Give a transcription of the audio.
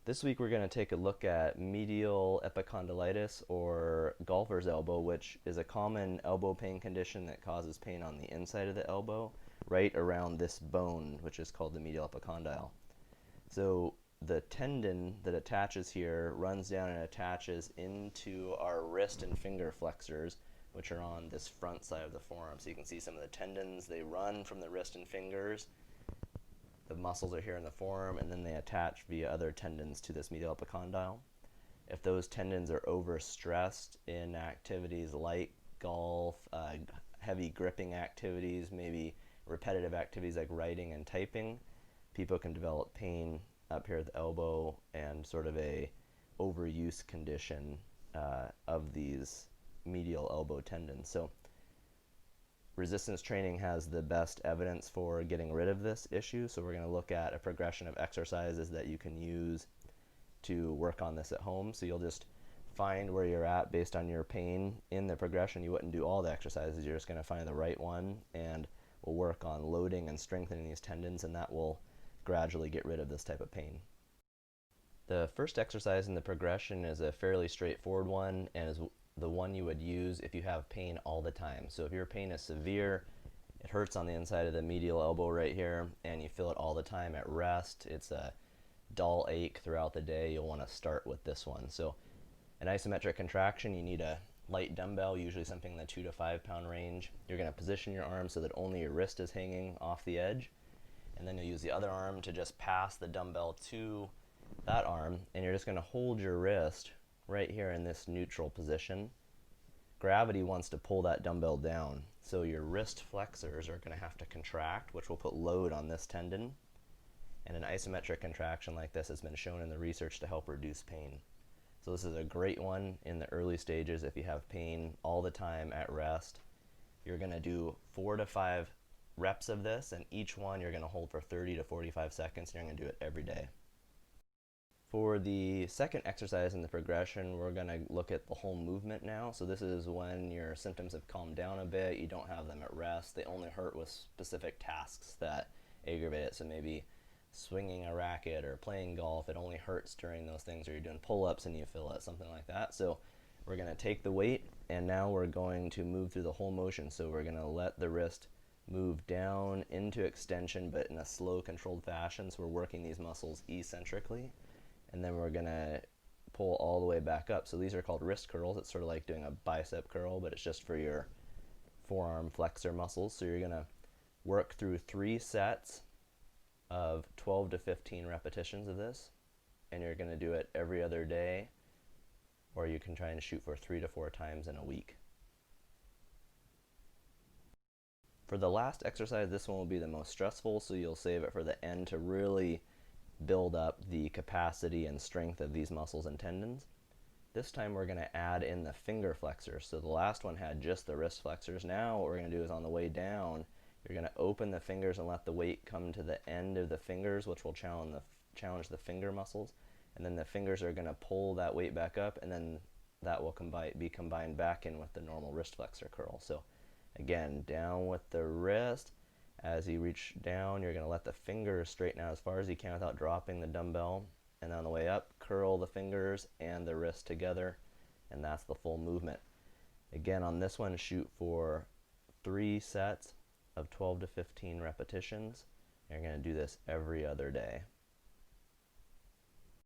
This week we're going to take a look at medial epicondylitis, or golfer's elbow, which is a common elbow pain condition that causes pain on the inside of the elbow, right around this bone, which is called the medial epicondyle. So the tendon that attaches here runs down and attaches into our wrist and finger flexors, which are on this front side of the forearm. So you can see some of the tendons, they run from the wrist and fingers. The muscles are here in the forearm, and then they attach via other tendons to this medial epicondyle. If those tendons are overstressed in activities like golf, heavy gripping activities, maybe repetitive activities like writing and typing, people can develop pain up here at the elbow and sort of a overuse condition of these medial elbow tendons. So resistance training has the best evidence for getting rid of this issue, so we're going to look at a progression of exercises that you can use to work on this at home. So you'll just find where you're at based on your pain in the progression. You wouldn't do all the exercises, you're just going to find the right one, and we'll work on loading and strengthening these tendons, and that will gradually get rid of this type of pain. The first exercise in the progression is a fairly straightforward one, and is the one you would use if you have pain all the time. So if your pain is severe, it hurts on the inside of the medial elbow right here, and you feel it all the time at rest, it's a dull ache throughout the day, you'll want to start with this one. So an isometric contraction, you need a light dumbbell, usually something in the 2 to 5 pound range. You're going to position your arm so that only your wrist is hanging off the edge, and then you'll use the other arm to just pass the dumbbell to that arm, and you're just going to hold your wrist right here in this neutral position. Gravity wants to pull that dumbbell down, so your wrist flexors are going to have to contract, which will put load on this tendon, and an isometric contraction like this has been shown in the research to help reduce pain. So this is a great one in the early stages if you have pain all the time at rest. You're going to do 4 to 5 reps of this, and each one you're going to hold for 30 to 45 seconds, and you're going to do it every day. For the second exercise in the progression, we're going to look at the whole movement now. So this is when your symptoms have calmed down a bit, you don't have them at rest, they only hurt with specific tasks that aggravate it. So maybe swinging a racket or playing golf, it only hurts during those things, or you're doing pull-ups and you feel it, something like that. So we're going to take the weight, and now we're going to move through the whole motion. So we're going to let the wrist move down into extension, but in a slow, controlled fashion. So we're working these muscles eccentrically, and then we're going to pull all the way back up. So these are called wrist curls. It's sort of like doing a bicep curl, but it's just for your forearm flexor muscles. So you're going to work through 3 sets of 12 to 15 repetitions of this, and you're going to do it every other day, or you can try and shoot for 3 to 4 times in a week. For the last exercise, this one will be the most stressful, so you'll save it for the end to really build up the capacity and strength of these muscles and tendons. This time we're going to add in the finger flexors. So the last one had just the wrist flexors. Now what we're going to do is, on the way down, you're going to open the fingers and let the weight come to the end of the fingers, which will challenge the finger muscles, and then the fingers are going to pull that weight back up, and then that will be combined back in with the normal wrist flexor curl. So again, down with the wrist. As you reach down, you're going to let the fingers straighten out as far as you can without dropping the dumbbell. And on the way up, curl the fingers and the wrist together, and that's the full movement. Again, on this one, shoot for 3 sets of 12 to 15 repetitions. You're going to do this every other day.